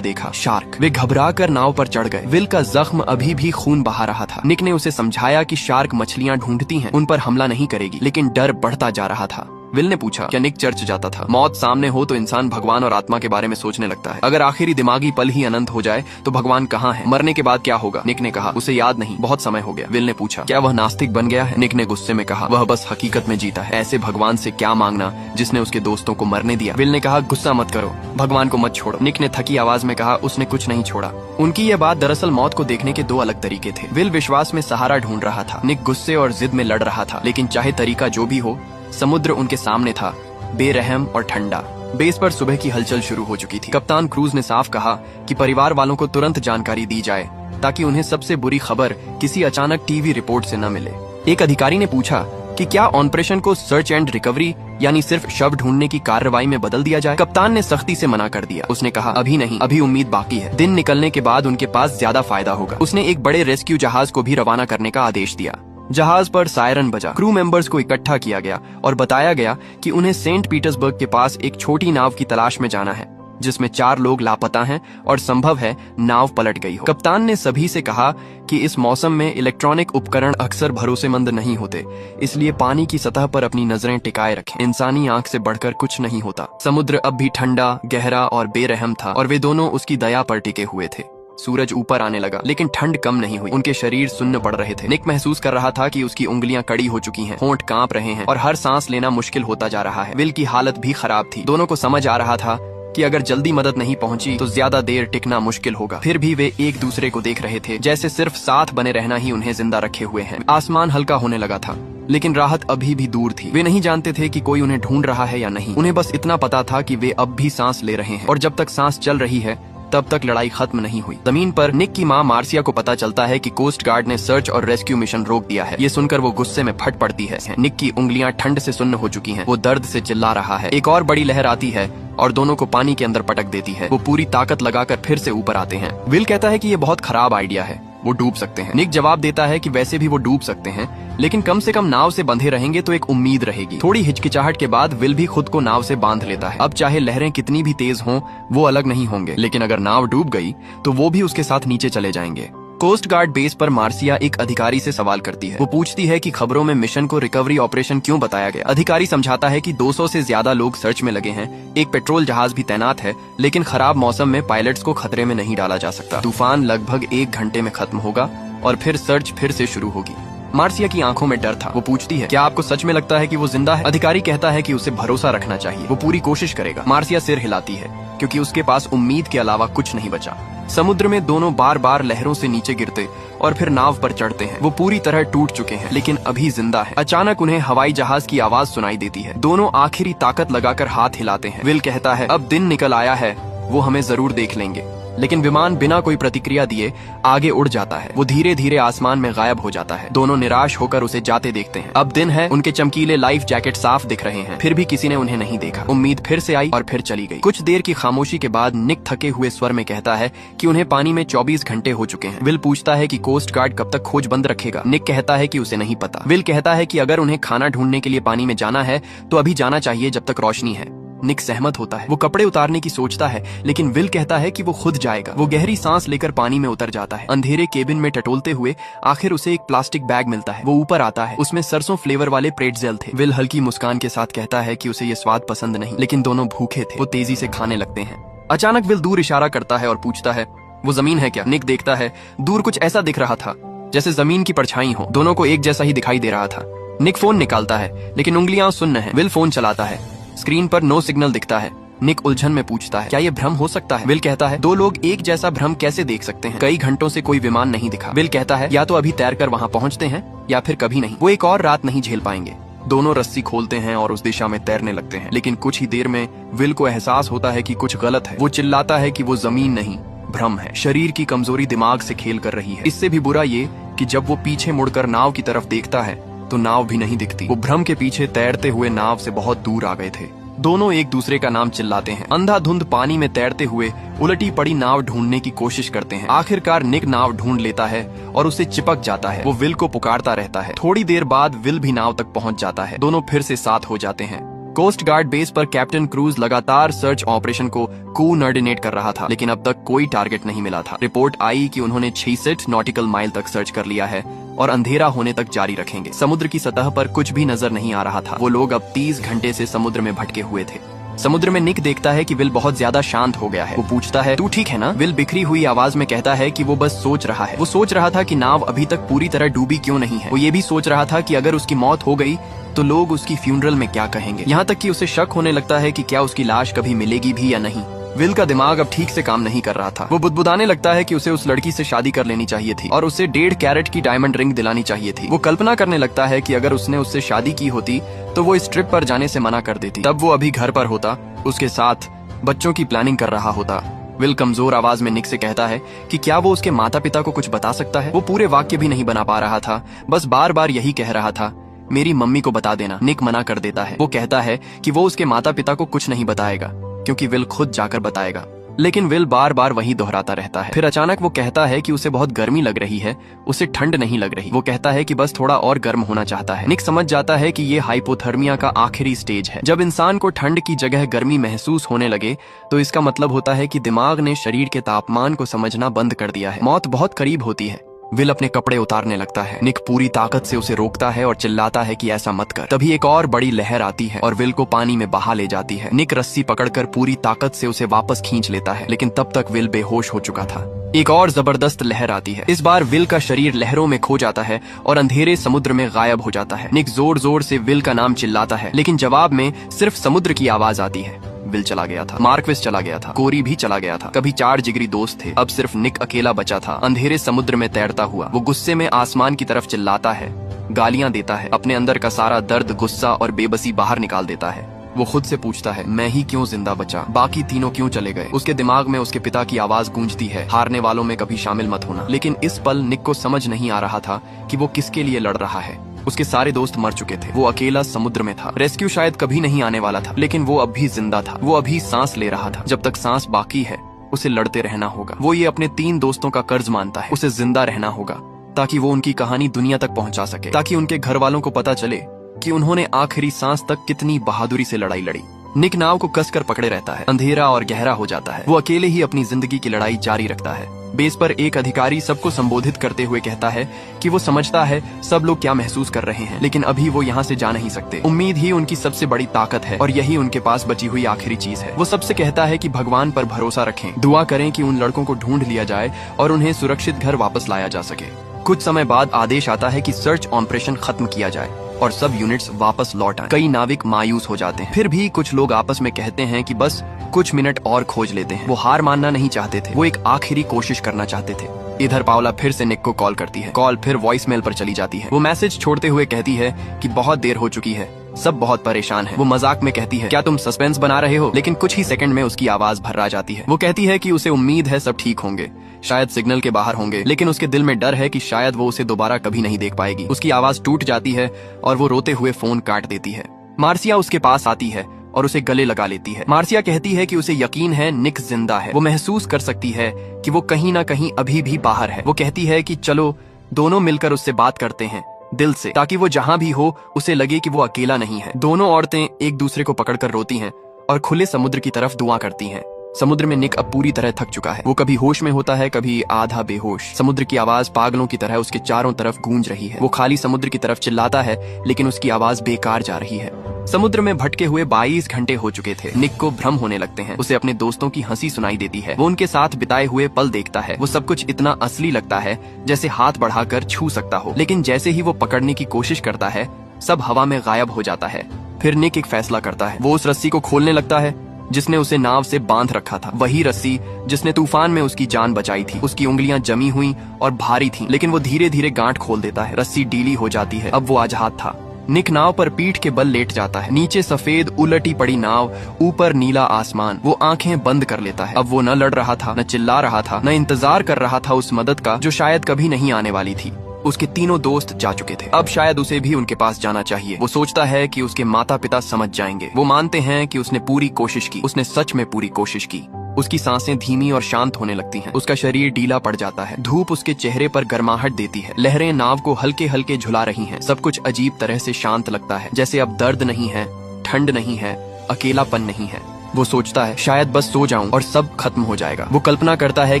देखा, शार्क। वे घबराकर नाव पर चढ़ गए। विल का जख्म अभी भी खून बहा रहा था। निक ने उसे समझाया कि शार्क मछलियां ढूंढती हैं, उन पर हमला नहीं करेगी, लेकिन डर बढ़ता जा रहा था। विल ने पूछा क्या निक चर्च जाता था? मौत सामने हो तो इंसान भगवान और आत्मा के बारे में सोचने लगता है। अगर आखिरी दिमागी पल ही अनंत हो जाए तो भगवान कहाँ है? मरने के बाद क्या होगा? निक ने कहा उसे याद नहीं, बहुत समय हो गया। विल ने पूछा क्या वह नास्तिक बन गया है? निक ने गुस्से में कहा वह बस हकीकत में जीता है। ऐसे भगवान से क्या मांगना जिसने उसके दोस्तों को मरने दिया। विल ने कहा गुस्सा मत करो, भगवान को मत छोड़ो। निक ने थकी आवाज में कहा उसने कुछ नहीं छोड़ा। उनकी यह बात दरअसल मौत को देखने के दो अलग तरीके थे। विल विश्वास में सहारा ढूंढ रहा था, निक गुस्से और जिद में लड़ रहा था। लेकिन चाहे तरीका जो भी हो, समुद्र उनके सामने था, बेरहम और ठंडा। बेस पर सुबह की हलचल शुरू हो चुकी थी। कप्तान क्रूज ने साफ कहा कि परिवार वालों को तुरंत जानकारी दी जाए ताकि उन्हें सबसे बुरी खबर किसी अचानक टीवी रिपोर्ट से न मिले। एक अधिकारी ने पूछा कि क्या ऑपरेशन को सर्च एंड रिकवरी यानी सिर्फ शव ढूंढने की कार्रवाई में बदल दिया जाए? कप्तान ने सख्ती से मना कर दिया। उसने कहा अभी नहीं, अभी उम्मीद बाकी है। दिन निकलने के बाद उनके पास ज्यादा फायदा होगा। उसने एक बड़े रेस्क्यू जहाज को भी रवाना करने का आदेश दिया। जहाज पर सायरन बजा। क्रू मेंबर्स को इकट्ठा किया गया और बताया गया कि उन्हें सेंट पीटर्सबर्ग के पास एक छोटी नाव की तलाश में जाना है जिसमें 4 लोग लापता हैं और संभव है नाव पलट गई हो। कप्तान ने सभी से कहा कि इस मौसम में इलेक्ट्रॉनिक उपकरण अक्सर भरोसेमंद नहीं होते, इसलिए पानी की सतह पर अपनी नजरें टिकाए रखें। इंसानी आंख से बढ़कर कुछ नहीं होता। समुद्र अब भी ठंडा, गहरा और बेरहम था और वे दोनों उसकी दया पर टिके हुए थे। सूरज ऊपर आने लगा लेकिन ठंड कम नहीं हुई। उनके शरीर सुन्न पड़ रहे थे। निक महसूस कर रहा था कि उसकी उंगलियां कड़ी हो चुकी हैं, होंठ कांप रहे हैं और हर सांस लेना मुश्किल होता जा रहा है। विल की हालत भी खराब थी। दोनों को समझ आ रहा था कि अगर जल्दी मदद नहीं पहुंची तो ज्यादा देर टिकना मुश्किल होगा। फिर भी वे एक दूसरे को देख रहे थे, जैसे सिर्फ साथ बने रहना ही उन्हें जिंदा रखे हुए है। आसमान हल्का होने लगा था लेकिन राहत अभी भी दूर थी। वे नहीं जानते थे कि कोई उन्हें ढूंढ रहा है या नहीं। उन्हें बस इतना पता था कि वे अब भी सांस ले रहे हैं और जब तक सांस चल रही है तब तक लड़ाई खत्म नहीं हुई। जमीन पर निक की मां मार्सिया को पता चलता है कि कोस्ट गार्ड ने सर्च और रेस्क्यू मिशन रोक दिया है। ये सुनकर वो गुस्से में फट पड़ती है। निक की उंगलियां ठंड से सुन्न हो चुकी हैं। वो दर्द से चिल्ला रहा है। एक और बड़ी लहर आती है और दोनों को पानी के अंदर पटक देती है। वो पूरी ताकत लगाकर फिर से ऊपर आते हैं। विल कहता है कि ये बहुत खराब आइडिया है, वो डूब सकते हैं। निक जवाब देता है कि वैसे भी वो डूब सकते हैं, लेकिन कम से कम नाव से बंधे रहेंगे तो एक उम्मीद रहेगी। थोड़ी हिचकिचाहट के बाद विल भी खुद को नाव से बांध लेता है। अब चाहे लहरें कितनी भी तेज हों, वो अलग नहीं होंगे, लेकिन अगर नाव डूब गई तो वो भी उसके साथ नीचे चले जाएंगे। कोस्ट गार्ड बेस पर मार्सिया एक अधिकारी से सवाल करती है। वो पूछती है कि खबरों में मिशन को रिकवरी ऑपरेशन क्यों बताया गया। अधिकारी समझाता है कि 200 से ज्यादा लोग सर्च में लगे हैं, एक पेट्रोल जहाज भी तैनात है, लेकिन खराब मौसम में पायलट्स को खतरे में नहीं डाला जा सकता। तूफान लगभग 1 घंटे में खत्म होगा और फिर सर्च फिर से शुरू होगी। मार्सिया की आंखों में डर था। वो पूछती है क्या आपको सच में लगता है कि वो जिंदा है? अधिकारी कहता है कि उसे भरोसा रखना चाहिए, वो पूरी कोशिश करेगा। मार्सिया सिर हिलाती है क्योंकि उसके पास उम्मीद के अलावा कुछ नहीं बचा। समुद्र में दोनों बार बार लहरों से नीचे गिरते और फिर नाव पर चढ़ते हैं। वो पूरी तरह टूट चुके हैं लेकिन अभी जिंदा है। अचानक उन्हें हवाई जहाज की आवाज सुनाई देती है। दोनों आखिरी ताकत लगाकर हाथ हिलाते हैं। विल कहता है अब दिन निकल आया है, वो हमें जरूर देख लेंगे। लेकिन विमान बिना कोई प्रतिक्रिया दिए आगे उड़ जाता है। वो धीरे धीरे आसमान में गायब हो जाता है। दोनों निराश होकर उसे जाते देखते हैं। अब दिन है, उनके चमकीले लाइफ जैकेट साफ दिख रहे हैं, फिर भी किसी ने उन्हें नहीं देखा। उम्मीद फिर से आई और फिर चली गई। कुछ देर की खामोशी के बाद निक थके हुए स्वर में कहता है कि उन्हें पानी में 24 घंटे हो चुके हैं। विल पूछता है कि कोस्ट गार्ड कब तक खोज बंद रखेगा। निक कहता है कि उसे नहीं पता। विल कहता है कि अगर उन्हें खाना ढूंढने के लिए पानी में जाना है तो अभी जाना चाहिए जब तक रोशनी है। निक सहमत होता है। वो कपड़े उतारने की सोचता है लेकिन विल कहता है कि वो खुद जाएगा। वो गहरी सांस लेकर पानी में उतर जाता है। अंधेरे केबिन में टटोलते हुए आखिर उसे एक प्लास्टिक बैग मिलता है। वो ऊपर आता है, उसमें सरसों फ्लेवर वाले प्रेट्जेल थे। विल हल्की मुस्कान के साथ कहता है कि उसे ये स्वाद पसंद नहीं, लेकिन दोनों भूखे थे। वो तेजी से खाने लगते हैं। अचानक विल दूर इशारा करता है और पूछता है वो जमीन है क्या? निक देखता है, दूर कुछ ऐसा दिख रहा था जैसे जमीन की परछाई हो। दोनों को एक जैसा ही दिखाई दे रहा था। निक फोन निकालता है लेकिन उंगलियां सुन्न है। विल फोन चलाता है। स्क्रीन पर नो सिग्नल दिखता है। निक उलझन में पूछता है क्या ये भ्रम हो सकता है? विल कहता है 2 लोग एक जैसा भ्रम कैसे देख सकते हैं? कई घंटों से कोई विमान नहीं दिखा। विल कहता है या तो अभी तैरकर वहाँ पहुँचते हैं या फिर कभी नहीं। वो एक और रात नहीं झेल पाएंगे। दोनों रस्सी खोलते हैं और उस दिशा में तैरने लगते हैं, लेकिन कुछ ही देर में विल को एहसास होता है कि कुछ गलत है। वो चिल्लाता है कि वो जमीन नहीं, भ्रम है। शरीर की कमजोरी दिमाग से खेल कर रही है। इससे भी बुरा ये कि जब वो पीछे मुड़कर नाव की तरफ देखता है तो नाव भी नहीं दिखती। वो भ्रम के पीछे तैरते हुए नाव से बहुत दूर आ गए थे। दोनों एक दूसरे का नाम चिल्लाते हैं। अंधाधुंध पानी में तैरते हुए उलटी पड़ी नाव ढूंढने की कोशिश करते हैं। आखिरकार निक नाव ढूंढ लेता है और उसे चिपक जाता है। वो विल को पुकारता रहता है। थोड़ी देर बाद विल भी नाव तक पहुंच जाता है। दोनों फिर से साथ हो जाते हैं। कोस्ट गार्ड बेस पर कैप्टन क्रूज लगातार सर्च ऑपरेशन को कोऑर्डिनेट कर रहा था, लेकिन अब तक कोई टारगेट नहीं मिला था। रिपोर्ट आई कि उन्होंने 66 नॉटिकल माइल तक सर्च कर लिया है और अंधेरा होने तक जारी रखेंगे। समुद्र की सतह पर कुछ भी नजर नहीं आ रहा था। वो लोग अब 30 घंटे से समुद्र में भटके हुए थे। समुद्र में निक देखता है कि विल बहुत ज्यादा शांत हो गया है। वो पूछता है, तू ठीक है ना? विल बिखरी हुई आवाज में कहता है कि वो बस सोच रहा है। वो सोच रहा था कि नाव अभी तक पूरी तरह डूबी क्यों नहीं है। वो ये भी सोच रहा था कि अगर उसकी मौत हो गई तो लोग उसकी फ्यूनरल में क्या कहेंगे। यहाँ तक कि उसे शक होने लगता है कि क्या उसकी लाश कभी मिलेगी भी या नहीं। विल का दिमाग अब ठीक से काम नहीं कर रहा था। वो बुदबुदाने लगता है कि उसे उस लड़की से शादी कर लेनी चाहिए थी और उसे 1.5 कैरेट की डायमंड रिंग दिलानी चाहिए थी। वो कल्पना करने लगता है कि अगर उसने उससे शादी की होती तो वो इस ट्रिप पर जाने से मना कर देती। तब वो अभी घर पर होता, उसके साथ बच्चों की प्लानिंग कर रहा होता। विल कमजोर आवाज में निक से कहता है कि क्या वो उसके माता पिता को कुछ बता सकता है। वो पूरे वाक्य भी नहीं बना पा रहा था, बस बार बार यही कह रहा था, मेरी मम्मी को बता देना। निक मना कर देता है। वो कहता है कि वो उसके माता पिता को कुछ नहीं बताएगा क्योंकि विल खुद जाकर बताएगा, लेकिन विल बार बार वही दोहराता रहता है। फिर अचानक वो कहता है कि उसे बहुत गर्मी लग रही है, उसे ठंड नहीं लग रही। वो कहता है कि बस थोड़ा और गर्म होना चाहता है। निक समझ जाता है कि ये हाइपोथर्मिया का आखिरी स्टेज है। जब इंसान को ठंड की जगह गर्मी महसूस होने लगे तो इसका मतलब होता है कि दिमाग ने शरीर के तापमान को समझना बंद कर दिया है। मौत बहुत करीब होती है। विल अपने कपड़े उतारने लगता है। निक पूरी ताकत से उसे रोकता है और चिल्लाता है कि ऐसा मत कर। तभी एक और बड़ी लहर आती है और विल को पानी में बहा ले जाती है। निक रस्सी पकड़कर पूरी ताकत से उसे वापस खींच लेता है, लेकिन तब तक विल बेहोश हो चुका था। एक और जबरदस्त लहर आती है। इस बार विल का शरीर लहरों में खो जाता है और अंधेरे समुद्र में गायब हो जाता है। निक जोर जोर से विल का नाम चिल्लाता है, लेकिन जवाब में सिर्फ समुद्र की आवाज आती है। विल चला गया था, मार्क्विस चला गया था, कोरी भी चला गया था। कभी 4 जिगरी दोस्त थे, अब सिर्फ निक अकेला बचा था, अंधेरे समुद्र में तैरता हुआ। वो गुस्से में आसमान की तरफ चिल्लाता है, गालियां देता है, अपने अंदर का सारा दर्द, गुस्सा और बेबसी बाहर निकाल देता है। वो खुद से पूछता है, मैं ही क्यों जिंदा बचा, बाकी तीनों क्यों चले गए। उसके दिमाग में उसके पिता की आवाज गूंजती है, हारने वालों में कभी शामिल मत होना। लेकिन इस पल निक को समझ नहीं आ रहा था कि वो किसके लिए लड़ रहा है। उसके सारे दोस्त मर चुके थे, वो अकेला समुद्र में था। रेस्क्यू शायद कभी नहीं आने वाला था, लेकिन वो अब भी जिंदा था। वो अभी सांस ले रहा था। जब तक सांस बाकी है उसे लड़ते रहना होगा। वो ये अपने 3 दोस्तों का कर्ज मानता है। उसे जिंदा रहना होगा ताकि वो उनकी कहानी दुनिया तक पहुंचा सके, ताकि उनके घर वालों को पता चले कि उन्होंने आखिरी सांस तक कितनी बहादुरी से लड़ाई लड़ी। निक नाव को कसकर पकड़े रहता है। अंधेरा और गहरा हो जाता है। वो अकेले ही अपनी जिंदगी की लड़ाई जारी रखता है। बेस पर एक अधिकारी सबको संबोधित करते हुए कहता है कि वो समझता है सब लोग क्या महसूस कर रहे हैं, लेकिन अभी वो यहाँ से जा नहीं सकते। उम्मीद ही उनकी सबसे बड़ी ताकत है और यही उनके पास बची हुई आखिरी चीज है। वो सबसे कहता है कि भगवान पर भरोसा रखें, दुआ करें कि उन लड़कों को ढूंढ लिया जाए और उन्हें सुरक्षित घर वापस लाया जा सके। कुछ समय बाद आदेश आता है कि सर्च ऑपरेशन खत्म किया जाए और सब यूनिट्स वापस लौट आए। कई नाविक मायूस हो जाते हैं। फिर भी कुछ लोग आपस में कहते हैं कि बस कुछ मिनट और खोज लेते हैं। वो हार मानना नहीं चाहते थे, वो एक आखिरी कोशिश करना चाहते थे। इधर पावला फिर से निक को कॉल करती है। कॉल फिर वॉइसमेल पर चली जाती है। वो मैसेज छोड़ते हुए कहती है कि बहुत देर हो चुकी है, सब बहुत परेशान है। वो मजाक में कहती है, क्या तुम सस्पेंस बना रहे हो? लेकिन कुछ ही सेकंड में उसकी आवाज भर्रा जाती है। वो कहती है कि उसे उम्मीद है सब ठीक होंगे, शायद सिग्नल के बाहर होंगे, लेकिन उसके दिल में डर है कि शायद वो उसे दोबारा कभी नहीं देख पाएगी। उसकी आवाज टूट जाती है और वो रोते हुए फोन काट देती है। मार्सिया उसके पास आती है और उसे गले लगा लेती है। मार्सिया कहती है कि उसे यकीन है निक जिंदा है। वो महसूस कर सकती है कि वो कहीं ना कहीं अभी भी बाहर है। वो कहती है कि चलो दोनों मिलकर उससे बात करते हैं दिल से, ताकि वो जहां भी हो उसे लगे कि वो अकेला नहीं है। दोनों औरतें एक दूसरे को पकड़कर रोती हैं और खुले समुद्र की तरफ दुआ करती हैं। समुद्र में निक अब पूरी तरह थक चुका है। वो कभी होश में होता है, कभी आधा बेहोश। समुद्र की आवाज पागलों की तरह उसके चारों तरफ गूंज रही है। वो खाली समुद्र की तरफ चिल्लाता है, लेकिन उसकी आवाज बेकार जा रही है। समुद्र में भटके हुए 22 घंटे हो चुके थे। निक को भ्रम होने लगते हैं। उसे अपने दोस्तों की हंसी सुनाई देती है। वो उनके साथ बिताए हुए पल देखता है। वो सब कुछ इतना असली लगता है जैसे हाथ बढ़ाकर छू सकता हो, लेकिन जैसे ही वो पकड़ने की कोशिश करता है सब हवा में गायब हो जाता है। फिर निक एक फैसला करता है। वो उस रस्सी को खोलने लगता है जिसने उसे नाव से बांध रखा था। वही रस्सी जिसने तूफान में उसकी जान बचाई थी। उसकी उंगलियां जमी हुई और भारी थीं, लेकिन वो धीरे धीरे गांठ खोल देता है। रस्सी ढीली हो जाती है। अब वो आजाद था। निक नाव पर पीठ के बल लेट जाता है। नीचे सफेद उलटी पड़ी नाव, ऊपर नीला आसमान। वो आंखें बंद कर लेता है। अब वो न लड़ रहा था, न चिल्ला रहा था, न इंतजार कर रहा था उस मदद का जो शायद कभी नहीं आने वाली थी। उसके तीनों दोस्त जा चुके थे। अब शायद उसे भी उनके पास जाना चाहिए। वो सोचता है कि उसके माता पिता समझ जाएंगे। वो मानते हैं कि उसने पूरी कोशिश की, उसने सच में पूरी कोशिश की। उसकी सांसें धीमी और शांत होने लगती हैं। उसका शरीर ढीला पड़ जाता है। धूप उसके चेहरे पर गर्माहट देती है। लहरें नाव को हल्के हल्के झुला रही हैं। सब कुछ अजीब तरह से शांत लगता है, जैसे अब दर्द नहीं है, ठंड नहीं है, अकेलापन नहीं है। वो सोचता है शायद बस सो जाऊं और सब खत्म हो जाएगा। वो कल्पना करता है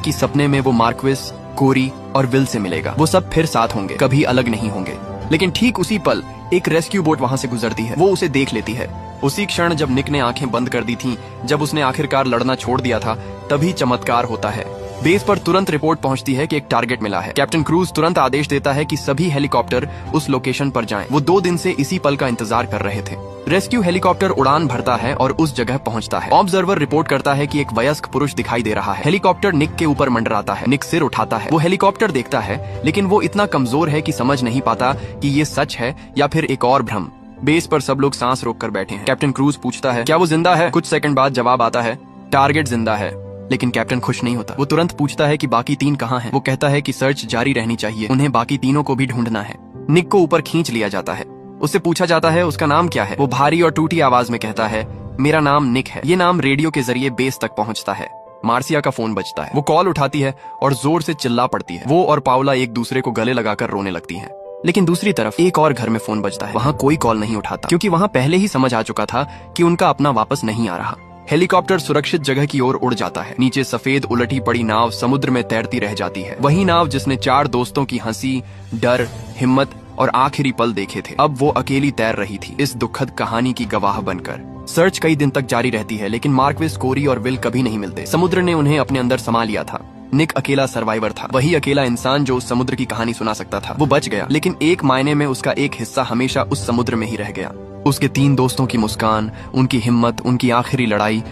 कि सपने में वो मार्क्विस, कोरी और विल से मिलेगा। वो सब फिर साथ होंगे, कभी अलग नहीं होंगे। लेकिन ठीक उसी पल एक रेस्क्यू बोट वहां से गुजरती है। वो उसे देख लेती है। उसी क्षण जब निक ने आंखें बंद कर दी थीं, जब उसने आखिरकार लड़ना छोड़ दिया था, तभी चमत्कार होता है। बेस पर तुरंत रिपोर्ट पहुंचती है कि एक टारगेट मिला है। कैप्टन क्रूज तुरंत आदेश देता है कि सभी हेलीकॉप्टर उस लोकेशन पर जाएं। वो 2 दिन से इसी पल का इंतजार कर रहे थे। रेस्क्यू हेलीकॉप्टर उड़ान भरता है और उस जगह पहुंचता है। ऑब्जर्वर रिपोर्ट करता है कि एक वयस्क पुरुष दिखाई दे रहा है। हेलीकॉप्टर निक के ऊपर मंडराता है। निक सिर उठाता है। वो हेलीकॉप्टर देखता है, लेकिन वो इतना कमजोर है कि समझ नहीं पाता कि ये सच है या फिर एक और भ्रम। बेस पर सब लोग सांस रोक कर बैठे हैं। कैप्टन क्रूज पूछता है, क्या वो जिंदा है? कुछ सेकंड बाद जवाब आता है, टारगेट जिंदा है। लेकिन कैप्टन खुश नहीं होता। वो तुरंत पूछता है कि बाकी 3 कहाँ हैं? वो कहता है कि सर्च जारी रहनी चाहिए, उन्हें बाकी तीनों को भी ढूंढना है। निक को ऊपर खींच लिया जाता है। उससे पूछा जाता है उसका नाम क्या है। वो भारी और टूटी आवाज में कहता है, मेरा नाम निक है। ये नाम रेडियो के जरिए बेस तक पहुंचता है। मार्सिया का फोन बजता है। वो कॉल उठाती है और जोर से चिल्ला पड़ती है। वो और पाउला एक दूसरे को गले लगाकर रोने लगती हैं। लेकिन दूसरी तरफ एक और घर में फोन बजता है। वहाँ कोई कॉल नहीं उठाता, क्योंकि वहाँ पहले ही समझ आ चुका था कि उनका अपना वापस नहीं आ रहा। हेलीकॉप्टर सुरक्षित जगह की ओर उड़ जाता है। नीचे सफेद उलटी पड़ी नाव समुद्र में तैरती रह जाती है। वही नाव जिसने 4 दोस्तों की हंसी, डर, हिम्मत और आखिरी पल देखे थे, अब वो अकेली तैर रही थी, इस दुखद कहानी की गवाह बनकर। सर्च कई दिन तक जारी रहती है, लेकिन मार्क्विस, कोरी और विल कभी नहीं मिलते। समुद्र ने उन्हें अपने अंदर समा लिया था। निक अकेला सर्वाइवर था, वही अकेला इंसान जो उस समुद्र की कहानी सुना सकता था। वो बच गया, लेकिन एक मायने में उसका एक हिस्सा हमेशा उस समुद्र में ही रह गया। उसके 3 दोस्तों की मुस्कान, उनकी हिम्मत, उनकी आखिरी लड़ाई,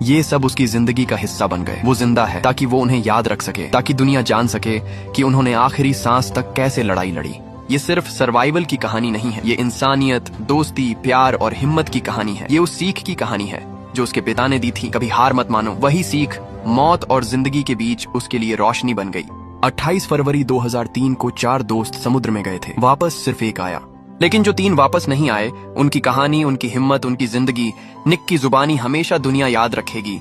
ये सब उसकी जिंदगी का हिस्सा बन गए। वो जिंदा है ताकि वो उन्हें याद रख सके, ताकि दुनिया जान सके कि उन्होंने आखिरी सांस तक कैसे लड़ाई लड़ी। ये सिर्फ सर्वाइवल की कहानी नहीं है, ये इंसानियत, दोस्ती, प्यार और हिम्मत की कहानी है। ये उस सीख की कहानी है जो उसके पिता ने दी थी, कभी हार मत मानो। वही सीख मौत और जिंदगी के बीच उसके लिए रोशनी बन गई। 28 फरवरी 2003 को 4 दोस्त समुद्र में गए थे। वापस सिर्फ एक आया। लेकिन जो 3 वापस नहीं आए, उनकी कहानी, उनकी हिम्मत, उनकी जिंदगी निक की जुबानी हमेशा दुनिया याद रखेगी।